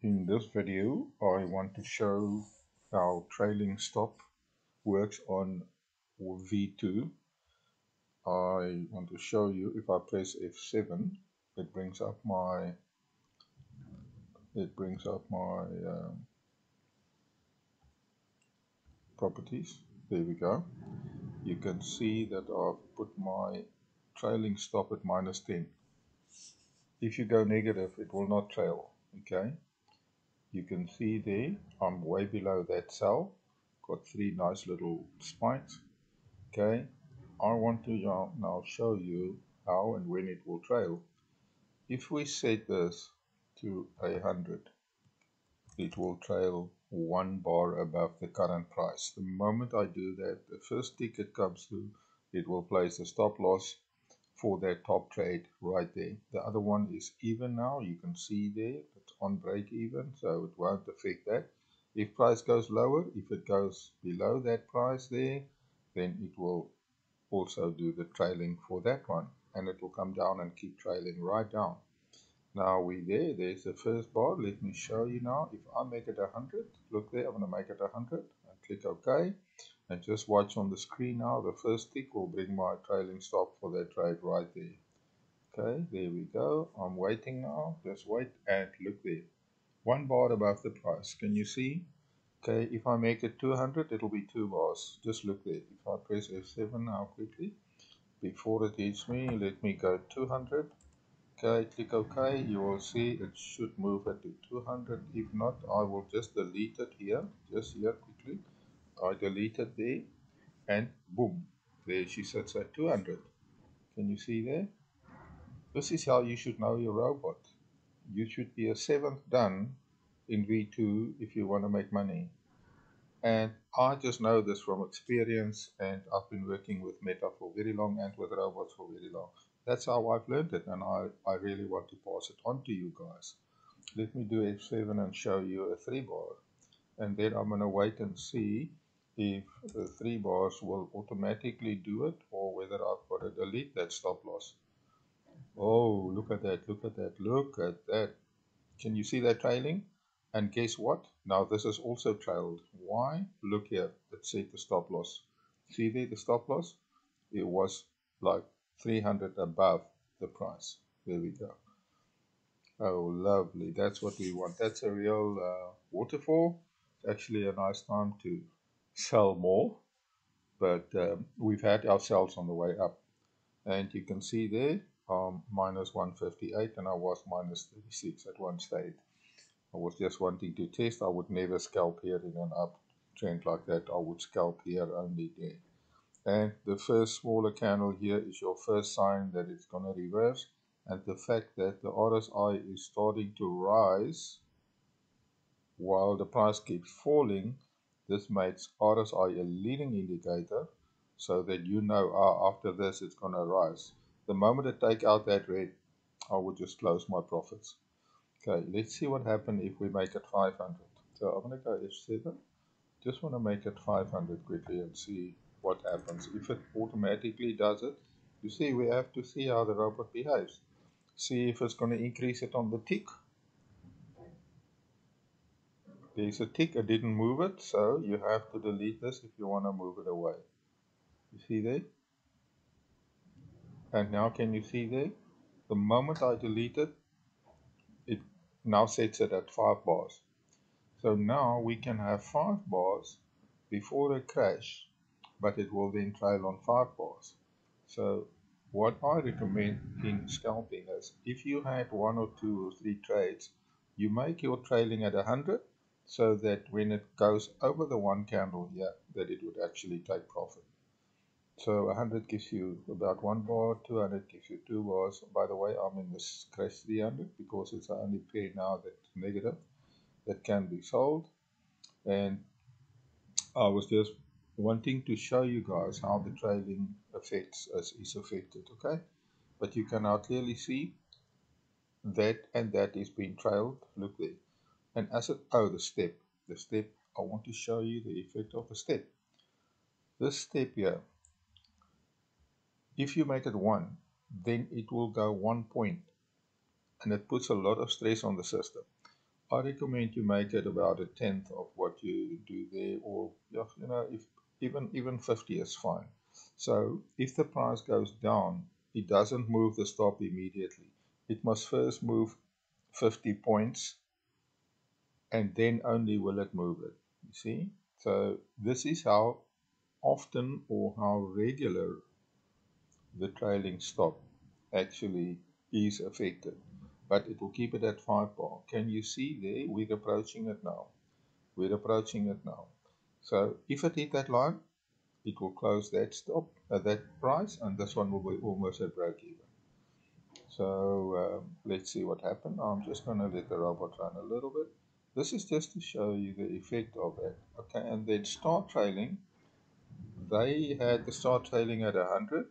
In this video, I want to show how trailing stop works on V2. I want to show you if I press F7, it brings up my properties. There we go. You can see that I've put my trailing stop at -10. If you go negative, it will not trail. Okay. You can see there, I'm way below that cell. Got three nice little spikes. Okay, I want to now show you how and when it will trail. If we set this to 100, it will trail 1 bar above the current price. The moment I do that, the first ticket comes through, it will place a stop loss for that top trade right there. The other one is even now, you can see there, it's on break even, so it won't affect that. If price goes lower, if it goes below that price there, then it will also do the trailing for that one, and it will come down and keep trailing right down. Now there's the first bar. Let me show you now. If I make it 100, look there, I'm going to make it 100 and click OK, and just watch on the screen now. The first tick will bring my trailing stop for that trade right there. Okay, there we go. I'm waiting now, just wait, and look there, 1 bar above the price. Can you see? Okay, if I make it 200, it'll be 2 bars. Just look there. If I press F7 now quickly, before it hits me, let me go 200. Okay, click OK. You will see it should move it to 200. If not, I will just delete it here. Just here quickly. I delete it there, and boom, there she sits at 200. Can you see there? This is how you should know your robot. You should be a 7th dan in V2 if you want to make money. And I just know this from experience, and I've been working with Meta for very long and with robots for very long. That's how I've learned it, and I really want to pass it on to you guys. Let me do F7 and show you a 3-bar, and then I'm going to wait and see if the 3 bars will automatically do it or whether I've got to delete that stop loss. Oh, look at that, look at that, look at that. Can you see that trailing? And guess what? Now this is also trailed. Why? Look here, it said the stop loss. See there the stop loss? It was like 300 above the price. There we go. Oh, lovely. That's what we want. That's a real waterfall. It's actually a nice time to sell more, but we've had ourselves on the way up. And you can see there, minus 158, and I was minus 36 at one stage. I was just wanting to test. I would never scalp here in an uptrend like that. I would scalp here only there. And the first smaller candle here is your first sign that it's going to reverse. And the fact that the RSI is starting to rise while the price keeps falling, this makes RSI a leading indicator so that you know after this it's going to rise. The moment I take out that red, I would just close my profits. Okay, let's see what happens if we make it 500. So I'm going to go F7. Just want to make it 500 quickly and see what happens. If it automatically does it, you see, we have to see how the robot behaves. See if it's going to increase it on the tick. There's a tick, I didn't move it, so you have to delete this if you want to move it away. You see there? And now can you see there? The moment I delete it, it now sets it at 5 bars. So now we can have 5 bars before a crash, but it will then trail on 5 bars. So what I recommend in scalping is if you had 1 or 2 or 3 trades, you make your trailing at 100 so that when it goes over the 1 candle here, that it would actually take profit. So 100 gives you about 1 bar, 200 gives you 2 bars. By the way, I'm in this crash 300 because it's the only pair now that's negative that can be sold. And I was just wanting to show you guys how the trailing affects is affected, okay? But you can now clearly see that and that is being trailed. Look there. And as it, the step, I want to show you the effect of the step. This step here, if you make it 1, then it will go 1 point, and it puts a lot of stress on the system. I recommend you make it about a tenth of what you do there, or yeah, you know, if even 50 is fine. So if the price goes down, it doesn't move the stop immediately. It must first move 50 points, and then only will it move it. You see? So this is how often or how regular the trailing stop actually is affected. But it will keep it at 5 bar. Can you see there? We're approaching it now. We're approaching it now. So if it hit that line, it will close that stop at that price, and this one will be almost at break even. So let's see what happened. I'm just going to let the robot run a little bit. This is just to show you the effect of that. Okay, and then start trailing. They had the start trailing at 100.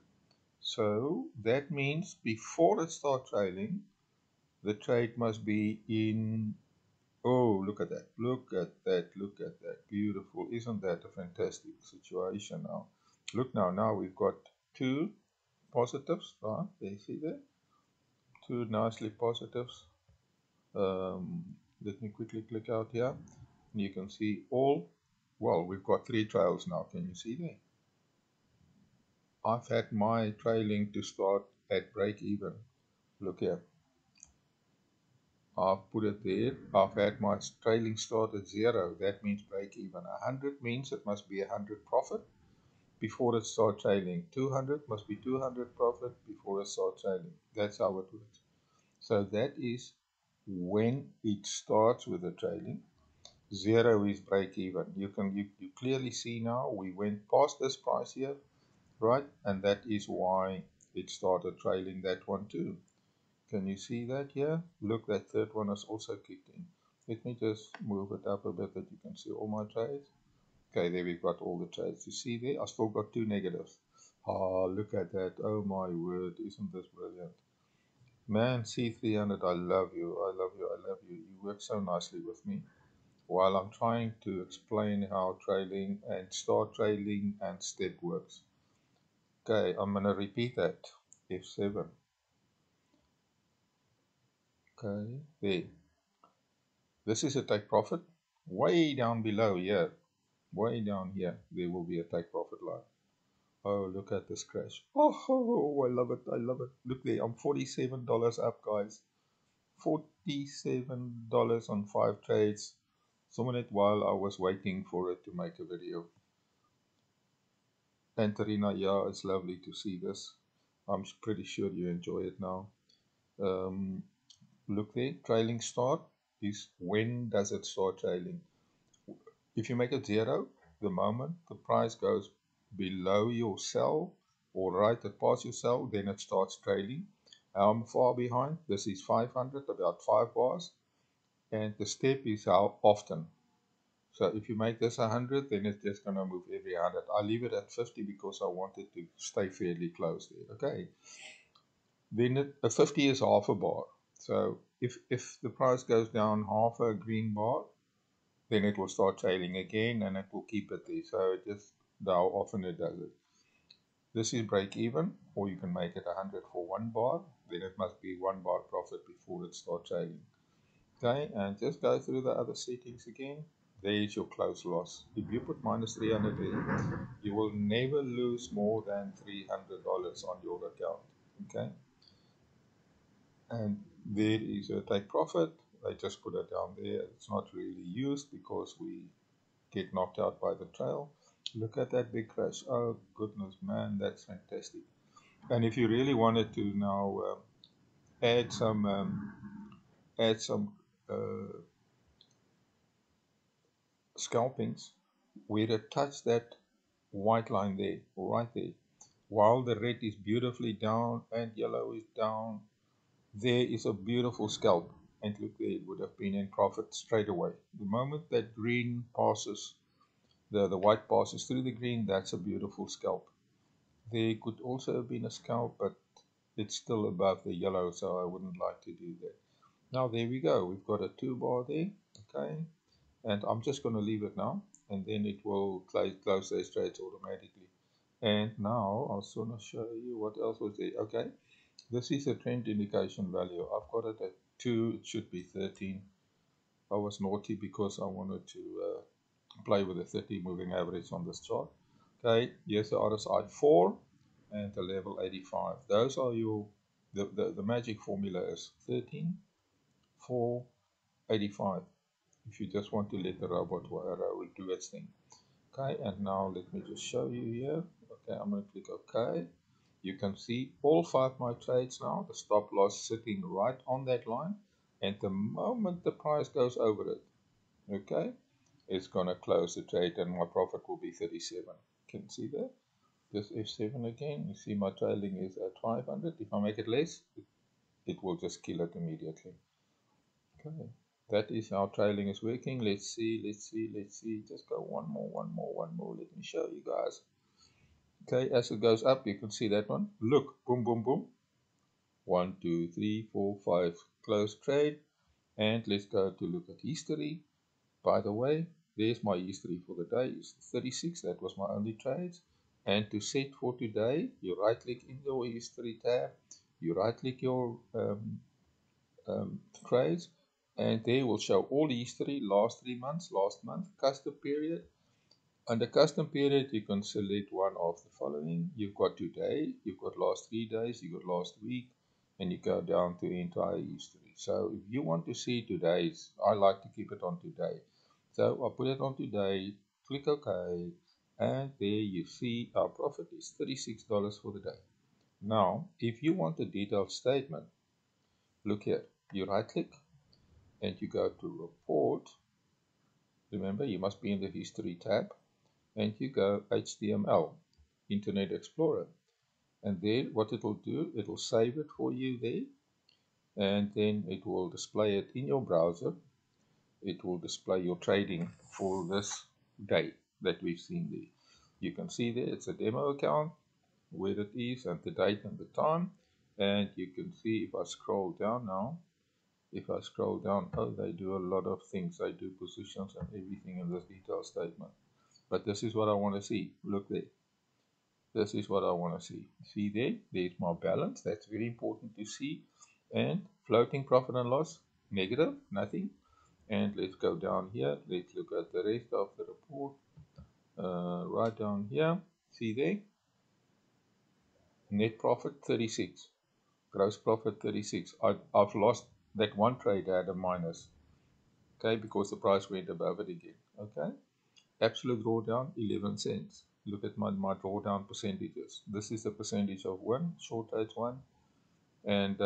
So that means before it start trailing, the trade must be in. Oh, look at that. Look at that. Look at that. Beautiful. Isn't that a fantastic situation now? Look now. Now we've got two positives, right? There you see there? Two nicely positives. Um, Let me quickly click out here. And you can see all. Well, we've got three trails now. Can you see there? I've had my trailing to start at break even. Look here. I've put it there. I've had my trailing start at 0. That means break even. 100 means it must be 100 profit before it starts trailing. 200 must be 200 profit before it starts trailing. That's how it works. So that is when it starts with the trailing. 0 is break even. You clearly see now we went past this price here, right? And that is why it started trailing that one too. Can you see that here? Look, that third one is also kicked in. Let me just move it up a bit that you can see all my trades. Okay, there we've got all the trades. You see there? I still got two negatives. Oh, look at that. Oh my word, isn't this brilliant? Man, C300, I love you. I love you. I love you. You work so nicely with me while I'm trying to explain how trailing and start trailing and step works. Okay, I'm going to repeat that. F7. Okay, there. This is a take profit. Way down below here, way down here, there will be a take profit line. Oh, look at this crash. Oh, I love it. I love it. Look there, I'm $47 up, guys. $47 on 5 trades. So minute while I was waiting for it to make a video. And Tarina, yeah, it's lovely to see this. I'm pretty sure you enjoy it now. Look there, trailing start is when does it start trailing? If you make it 0, the moment the price goes below your sell or right at past your sell, then it starts trailing. How far behind? This is 500, about 5 bars. And the step is how often. So if you make this 100, then it's just going to move every 100. I leave it at 50 because I want it to stay fairly close there. Okay. Then a 50 is half a bar. So if the price goes down half a green bar, then it will start trailing again and it will keep it there. So it just how often it does it. This is break even, or you can make it 100 for 1 bar. Then it must be 1 bar profit before it starts trailing. Okay, and just go through the other settings again. There is your close loss. If you put minus 300 in, you will never lose more than $300 on your account. Okay, and there is a take profit. I just put it down there. It's not really used because we get knocked out by the trail. Look at that big crash. Oh goodness, man, that's fantastic. And if you really wanted to now add some uh, scalpings, where it touch that white line there, right there, while the red is beautifully down and yellow is down, there is a beautiful scalp. And look there, it would have been in profit straight away. The moment that green passes, the white passes through the green, that's a beautiful scalp. There could also have been a scalp, but it's still above the yellow, so I wouldn't like to do that. Now there we go, we've got a 2 bar there, okay, and I'm just going to leave it now, and then it will close those trades automatically. And now I'll sort of show you what else was there. Okay, this is a trend indication value. I've got it at 2, it should be 13. I was naughty because I wanted to play with the 30 moving average on this chart. Okay, here's the RSI 4 and the level 85. Those are your, the magic formula is 13, 4, 85. If you just want to let the robot do its thing. Okay, and now let me just show you here. Okay, I'm going to click OK. You can see all 5 of my trades now, the stop loss sitting right on that line. And the moment the price goes over it, okay, it's going to close the trade and my profit will be 37. Can you see that? This F7 again, you see my trailing is at 500. If I make it less, it will just kill it immediately. Okay, that is how trailing is working. Let's see. Just go one more. Let me show you guys. Okay, as it goes up, you can see that one. Look, boom, boom, boom. 1, 2, 3, 4, 5. Close trade. And let's go to look at history. By the way, there's my history for the day. It's 36. That was my only trades. And to set for today, you right click in your history tab. You right click your trades. And they will show all history, last 3 months, last month, custom period. Under custom period, you can select one of the following. You've got today, you've got last 3 days, you've got last week, and you go down to entire history. So if you want to see today's, I like to keep it on today. So I put it on today, click OK, and there you see our profit is $36 for the day. Now, if you want a detailed statement, look here, you right click, and you go to report. Remember, you must be in the history tab. And you go HTML, Internet Explorer. And then what it will do, it will save it for you there. And then it will display it in your browser. It will display your trading for this day that we've seen there. You can see there, it's a demo account, where it is, and the date and the time. And you can see if I scroll down now, oh, they do a lot of things. They do positions and everything in this detailed statement. But this is what I want to see. Look there. This is what I want to see. See there? There's my balance. That's very important to see. And floating profit and loss, negative, nothing. And let's go down here. Let's look at the rest of the report. Right down here. See there? Net profit 36. Gross profit 36. I've lost that one trade. I had a minus. Okay, because the price went above it again. Okay. Absolute drawdown 11 cents. Look at my drawdown percentages. This is the percentage of one, short trades one. And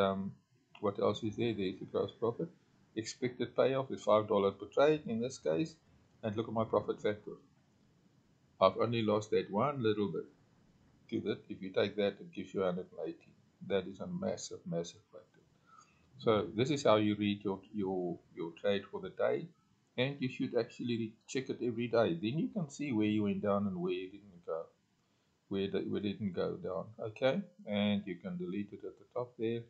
what else is there? There's the gross profit. Expected payoff is $5 per trade in this case. And look at my profit factor. I've only lost that one little bit to that. If you take that, it gives you 180. That is a massive factor. So this is how you read your trade for the day. And you should actually check it every day. Then you can see where you went down and where you didn't go. Where it didn't go down. Okay, and you can delete it at the top there,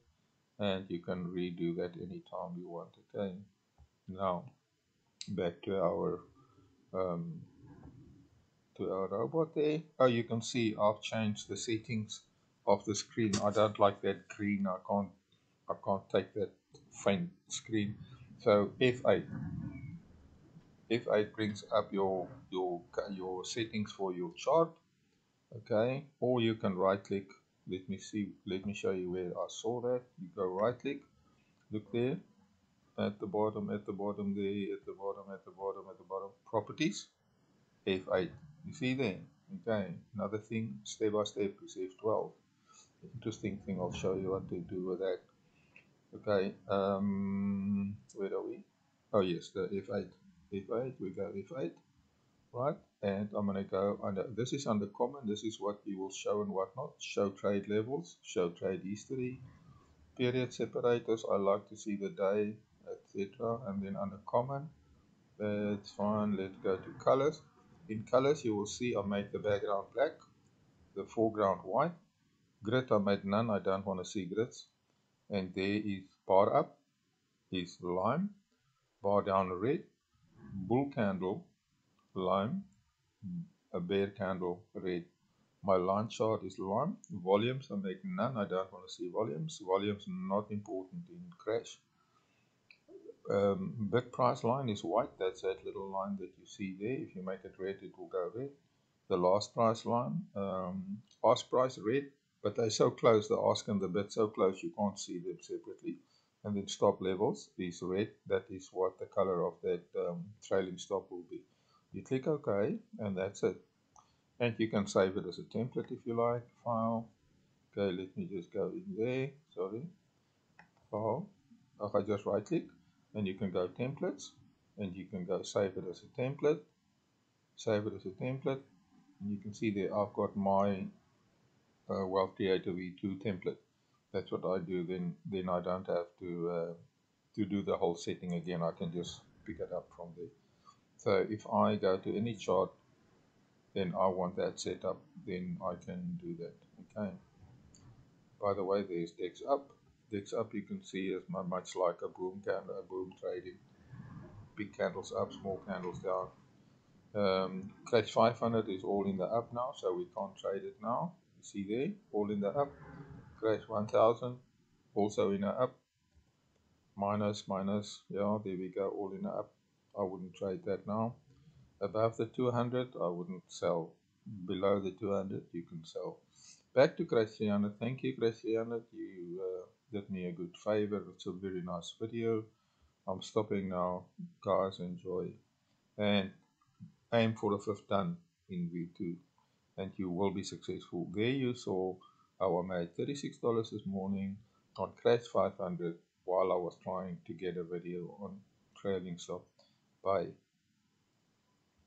and you can redo that anytime you want. Okay, now back to our robot there. Oh, you can see I've changed the settings of the screen. I don't like that green. I can't take that faint screen. So F8 brings up your settings for your chart. Okay, or you can right click. Let me show you where I saw that. You go right click, look there at the bottom there, at the bottom, properties, F8. You see there? Okay, another thing, step by step is F12. Interesting thing, I'll show you what to do with that. Okay, where are we? Oh yes, the F8. F8, we go F8. Right, and I'm going to go under, this is under common, this is what you will show and what not. Show trade levels, show trade history, period separators, I like to see the day, etc. And then under common, that's fine. Let's go to colors. In colors you will see I made the background black, the foreground white. Grid I made none, I don't want to see grids. And there is bar up is lime, bar down red, bull candle lime, a bear candle red. My line chart is lime. Volumes I make none. I don't want to see volumes. Volumes not important in crash. bid price line is white. That's that little line that you see there. If you make it red, it will go red. The last price line, ask price red, but they're so close, the ask and the bid so close you can't see them separately. And then stop levels is red. That is what the color of that trailing stop will be. You click OK, and that's it. And you can save it as a template if you like. File. Okay, let me just go in there. Sorry. File. I just right click, and you can go templates, and you can go save it as a template. Save it as a template, and you can see there I've got my Wealth Creator V2 template. That's what I do. Then I don't have to do the whole setting again. I can just pick it up from there. So if I go to any chart, then I want that set up, then I can do that. Okay. By the way, there's Dex Up. Dex Up you can see is much like a boom candle, a boom trading. Big candles up, small candles down. Crash 500 is all in the up now, so we can't trade it now. You see there, all in the up. Crash 1000, also in the up. Minus, yeah, there we go, all in the up. I wouldn't trade that now. Above the 200, I wouldn't sell. Below the 200, you can sell. Back to Crash 300. Thank you, Crash 300. You did me a good favor. It's a very nice video. I'm stopping now. Guys, enjoy. And aim for the 5th ton in V2. And you will be successful. There you saw how I made $36 this morning on Crash 500 while I was trying to get a video on trailing stop. Bye.